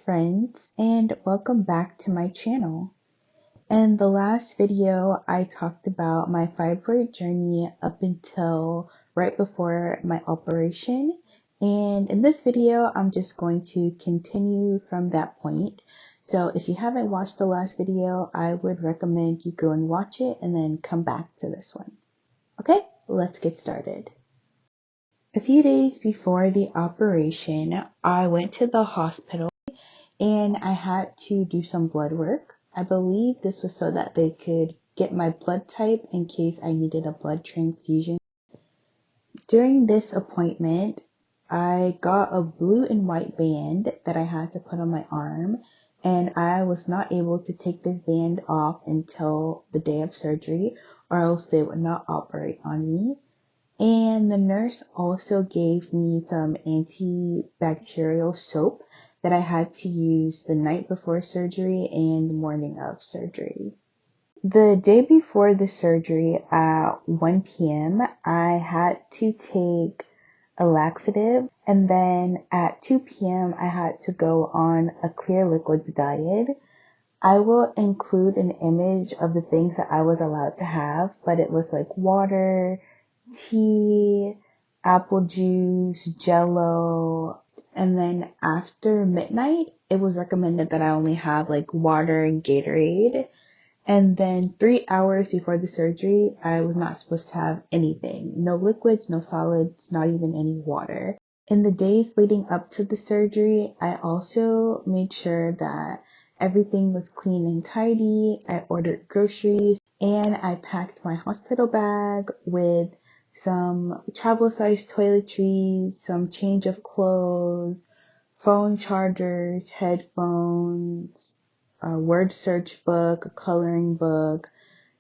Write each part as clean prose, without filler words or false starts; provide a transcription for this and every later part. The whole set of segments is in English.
friends, and welcome back to my channel. In the last video, I talked about my fibroid journey up until right before my operation, and in this video, I'm just going to continue from that point. So if you haven't watched the last video, I would recommend you go and watch it and then come back to this one. Okay, let's get started. A few days before the operation, I went to the hospital and I had to do some blood work. I believe this was so that they could get my blood type in case I needed a blood transfusion. During this appointment, I got a blue and white band that I had to put on my arm, and I was not able to take this band off until the day of surgery, or else they would not operate on me. And the nurse also gave me some antibacterial soap that I had to use the night before surgery and the morning of surgery. The day before the surgery at 1 p.m., I had to take a laxative, and then at 2 p.m., I had to go on a clear liquids diet. I will include an image of the things that I was allowed to have, but it was like water, tea, apple juice, jello, and then after midnight, it was recommended that I only have like water and Gatorade. And then 3 hours before the surgery, I was not supposed to have anything. No liquids, no solids, not even any water. In the days leading up to the surgery, I also made sure that everything was clean and tidy. I ordered groceries and I packed my hospital bag with some travel-sized toiletries, some change of clothes, phone chargers, headphones, a word search book, a coloring book,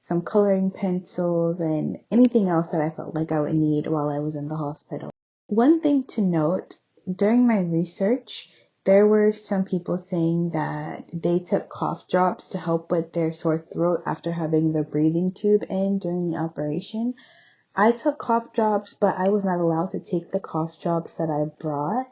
some coloring pencils, and anything else that I felt like I would need while I was in the hospital. One thing to note, during my research, there were some people saying that they took cough drops to help with their sore throat after having the breathing tube in during the operation. I took cough drops, but I was not allowed to take the cough drops that I brought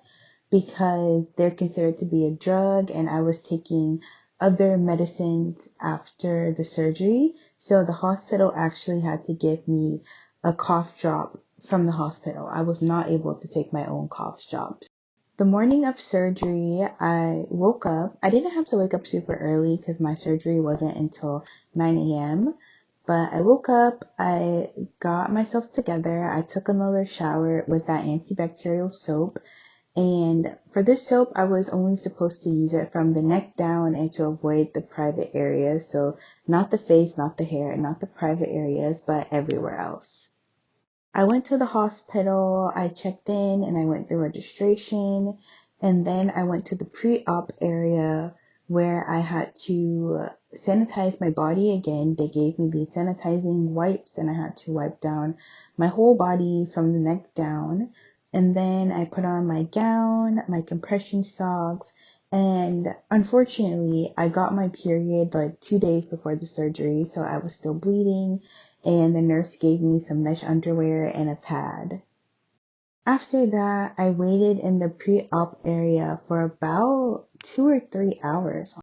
because they're considered to be a drug, and I was taking other medicines after the surgery. So the hospital actually had to give me a cough drop from the hospital. I was not able to take my own cough drops. The morning of surgery, I woke up. I didn't have to wake up super early because my surgery wasn't until 9 a.m. But I woke up, I got myself together, I took another shower with that antibacterial soap. And for this soap, I was only supposed to use it from the neck down and to avoid the private areas. So not the face, not the hair, not the private areas, but everywhere else. I went to the hospital, I checked in, and I went through registration. And then I went to the pre-op area where I had to sanitize my body again. They gave me the sanitizing wipes, and I had to wipe down my whole body from the neck down. And then I put on my gown, my compression socks, and unfortunately, I got my period like 2 days before the surgery, so I was still bleeding, and the nurse gave me some mesh underwear and a pad. After that, I waited in the pre-op area for about 2 or 3 hours.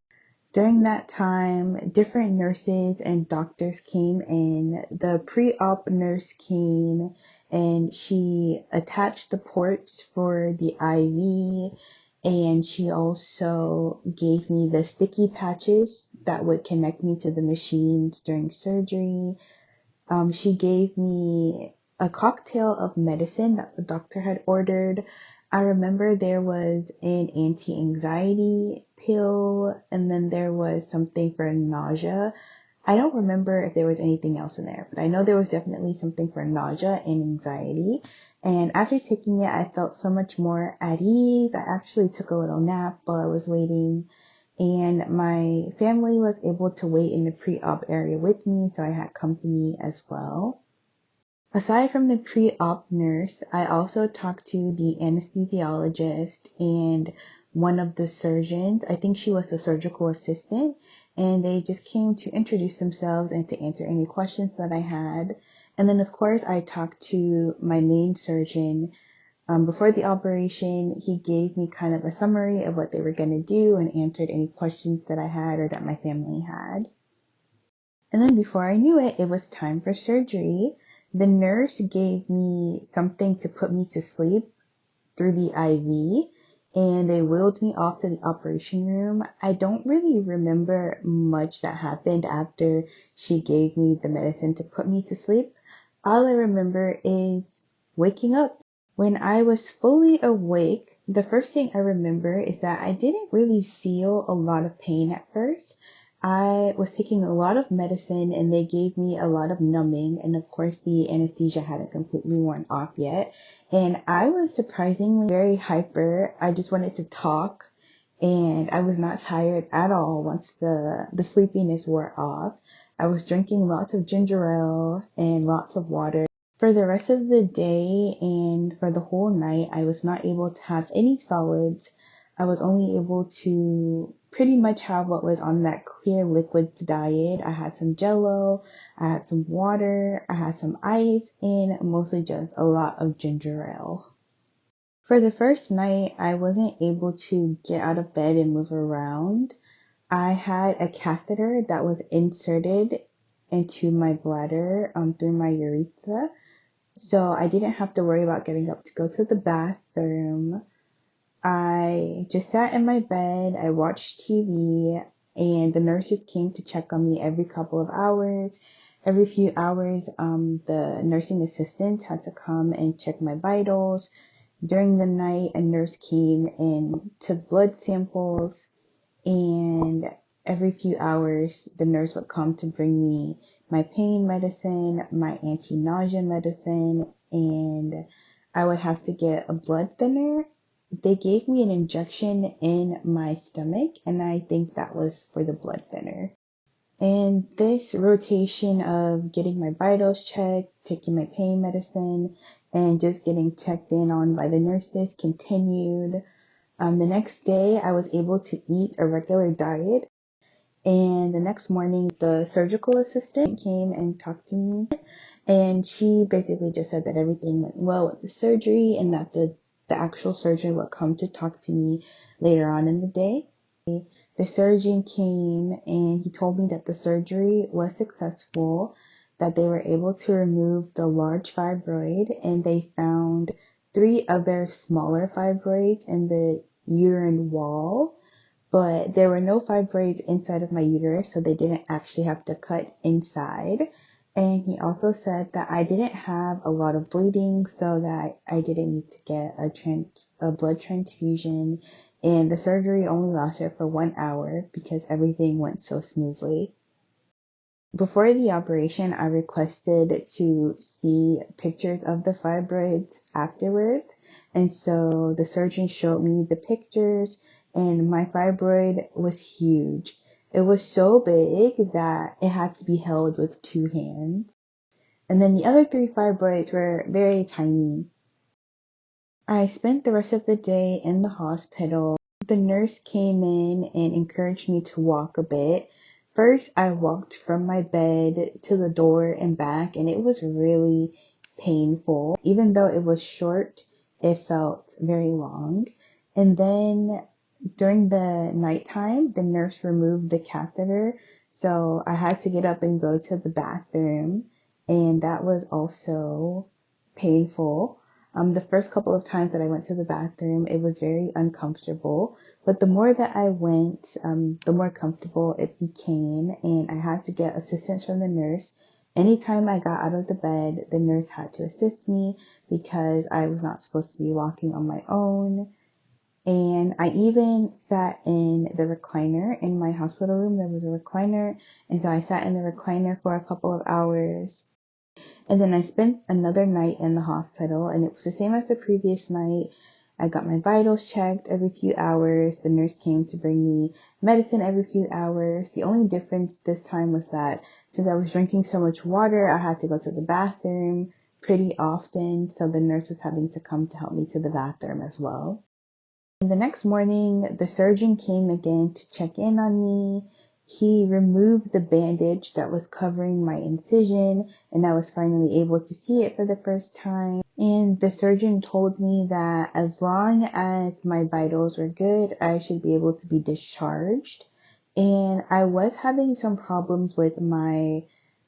During that time, different nurses and doctors came in. The pre-op nurse came and she attached the ports for the IV, and she also gave me the sticky patches that would connect me to the machines during surgery. She gave me a cocktail of medicine that the doctor had ordered. I remember there was an anti-anxiety pill, and then there was something for nausea. I don't remember if there was anything else in there, but I know there was definitely something for nausea and anxiety. And after taking it, I felt so much more at ease. I actually took a little nap while I was waiting, and my family was able to wait in the pre-op area with me, so I had company as well. Aside from the pre-op nurse, I also talked to the anesthesiologist and one of the surgeons. I think she was the surgical assistant, and they just came to introduce themselves and to answer any questions that I had. And then, of course, I talked to my main surgeon Before the operation, he gave me kind of a summary of what they were going to do and answered any questions that I had or that my family had. And then before I knew it, it was time for surgery. The nurse gave me something to put me to sleep through the IV, and they wheeled me off to the operation room. I don't really remember much that happened after she gave me the medicine to put me to sleep. All I remember is waking up. When I was fully awake, the first thing I remember is that I didn't really feel a lot of pain at first. I was taking a lot of medicine and they gave me a lot of numbing, and of course the anesthesia hadn't completely worn off yet. And I was surprisingly very hyper. I just wanted to talk and I was not tired at all once the sleepiness wore off. I was drinking lots of ginger ale and lots of water. For the rest of the day and for the whole night, I was not able to have any solids. I was only able to pretty much have what was on that clear liquids diet. I had some jello, I had some water, I had some ice, and mostly just a lot of ginger ale. For the first night, I wasn't able to get out of bed and move around. I had a catheter that was inserted into my bladder through my urethra. So I didn't have to worry about getting up to go to the bathroom. I just sat in my bed, I watched TV, and the nurses came to check on me every couple of hours. Every few hours, the nursing assistant had to come and check my vitals. During the night, a nurse came and took blood samples, and every few hours, the nurse would come to bring me my pain medicine, my anti-nausea medicine, and I would have to get a blood thinner. They gave me an injection in my stomach, and I think that was for the blood thinner. And this rotation of getting my vitals checked, taking my pain medicine, and just getting checked in on by the nurses continued. The next day, I was able to eat a regular diet, and the next morning, the surgical assistant came and talked to me, and she basically just said that everything went well with the surgery and that the actual surgeon would come to talk to me later on in the day. The surgeon came and he told me that the surgery was successful, that they were able to remove the large fibroid, and they found 3 other smaller fibroids in the uterine wall, but there were no fibroids inside of my uterus, so they didn't actually have to cut inside. And he also said that I didn't have a lot of bleeding, so that I didn't need to get a blood transfusion, and the surgery only lasted for 1 hour because everything went so smoothly. Before the operation, I requested to see pictures of the fibroids afterwards, and so the surgeon showed me the pictures, and my fibroid was huge. It was so big that it had to be held with 2 hands. And then the other 3 fibroids were very tiny. I spent the rest of the day in the hospital. The nurse came in and encouraged me to walk a bit. First, I walked from my bed to the door and back, and it was really painful. Even though it was short, it felt very long. And then during the nighttime, the nurse removed the catheter, so I had to get up and go to the bathroom, and that was also painful. The first couple of times that I went to the bathroom, it was very uncomfortable, but the more that I went, the more comfortable it became, and I had to get assistance from the nurse. Anytime I got out of the bed, the nurse had to assist me because I was not supposed to be walking on my own. And I even sat in the recliner in my hospital room. There was a recliner, and so I sat in the recliner for a couple of hours. And then I spent another night in the hospital, and it was the same as the previous night. I got my vitals checked every few hours. The nurse came to bring me medicine every few hours. The only difference this time was that since I was drinking so much water, I had to go to the bathroom pretty often, so the nurse was having to come to help me to the bathroom as well. And the next morning, the surgeon came again to check in on me, He removed the bandage that was covering my incision, and I was finally able to see it for the first time. And the surgeon told me that as long as my vitals were good, I should be able to be discharged. And I was having some problems with my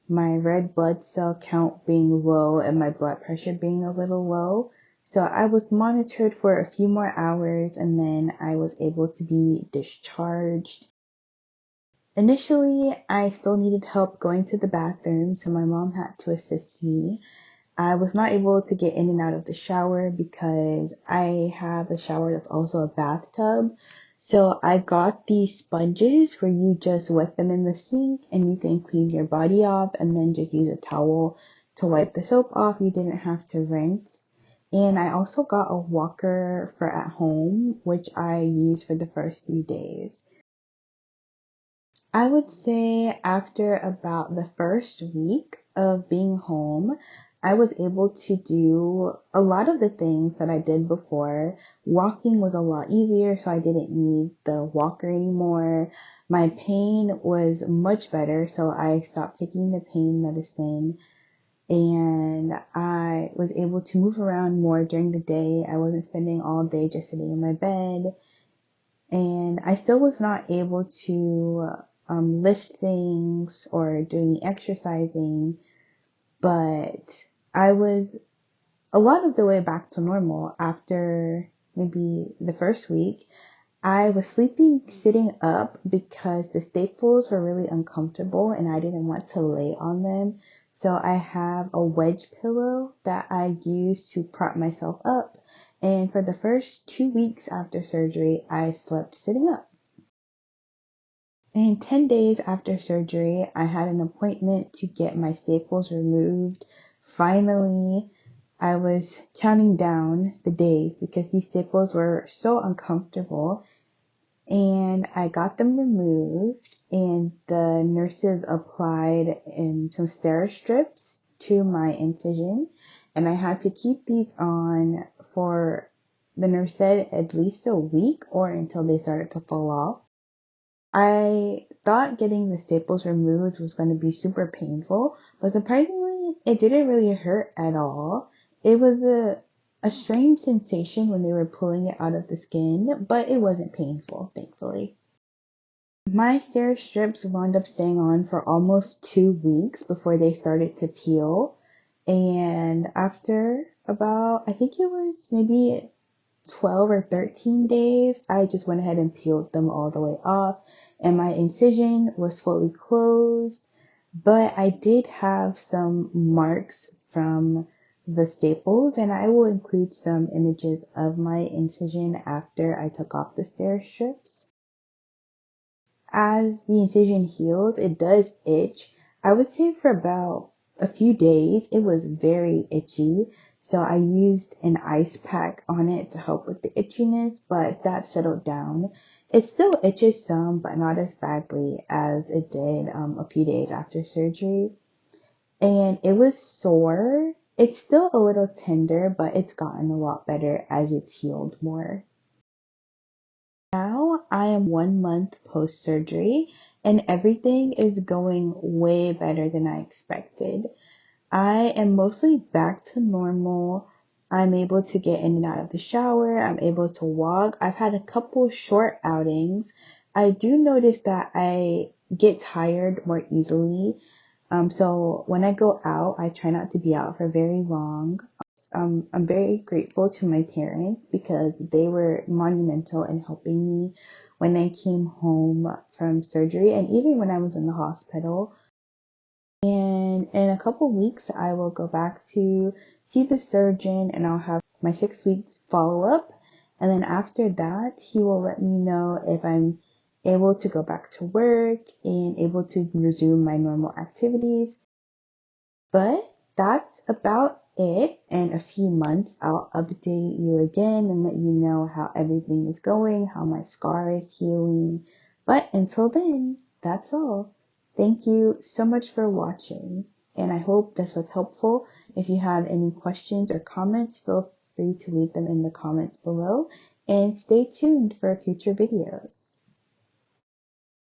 red blood cell count being low and my blood pressure being a little low. So I was monitored for a few more hours, and then I was able to be discharged. Initially, I still needed help going to the bathroom, so my mom had to assist me. I was not able to get in and out of the shower because I have a shower that's also a bathtub. So I got these sponges where you just wet them in the sink and you can clean your body off and then just use a towel to wipe the soap off. You didn't have to rinse. And I also got a walker for at home, which I used for the first 3 days. I would say after about the first week of being home, I was able to do a lot of the things that I did before. Walking was a lot easier, so I didn't need the walker anymore. My pain was much better, so I stopped taking the pain medicine, and I was able to move around more during the day. I wasn't spending all day just sitting in my bed. And I still was not able to lift things or do any exercising, but I was a lot of the way back to normal after maybe the first week. I was sleeping sitting up because the staples were really uncomfortable and I didn't want to lay on them. So I have a wedge pillow that I use to prop myself up. And for the first 2 weeks after surgery, I slept sitting up. And 10 days after surgery, I had an appointment to get my staples removed. Finally, I was counting down the days because these staples were so uncomfortable, and I got them removed, and the nurses applied some Steri-strips to my incision, and I had to keep these on for, the nurse said, at least a week or until they started to fall off. I thought getting the staples removed was going to be super painful, but surprisingly, it didn't really hurt at all. It was a strange sensation when they were pulling it out of the skin, but it wasn't painful, thankfully. My Steri-strips wound up staying on for almost 2 weeks before they started to peel. And after about, I think it was maybe 12 or 13 days, I just went ahead and peeled them all the way off, and my incision was fully closed, but I did have some marks from the staples, and I will include some images of my incision after I took off the Steri-strips. As the incision heals, it does itch. I would say for about a few days, it was very itchy. So I used an ice pack on it to help with the itchiness, but that settled down. It still itches some, but not as badly as it did a few days after surgery. And it was sore. It's still a little tender, but it's gotten a lot better as it's healed more. Now I am 1 month post-surgery and everything is going way better than I expected. I am mostly back to normal. I'm able to get in and out of the shower. I'm able to walk. I've had a couple short outings. I do notice that I get tired more easily. So when I go out, I try not to be out for very long. I'm very grateful to my parents because they were monumental in helping me when I came home from surgery and even when I was in the hospital. And in a couple weeks, I will go back to see the surgeon and I'll have my 6 week follow up. And then after that, he will let me know if I'm able to go back to work and able to resume my normal activities. But that's about it. In a few months, I'll update you again and let you know how everything is going, how my scar is healing. But until then, that's all. Thank you so much for watching, and I hope this was helpful. If you have any questions or comments, feel free to leave them in the comments below, and stay tuned for future videos.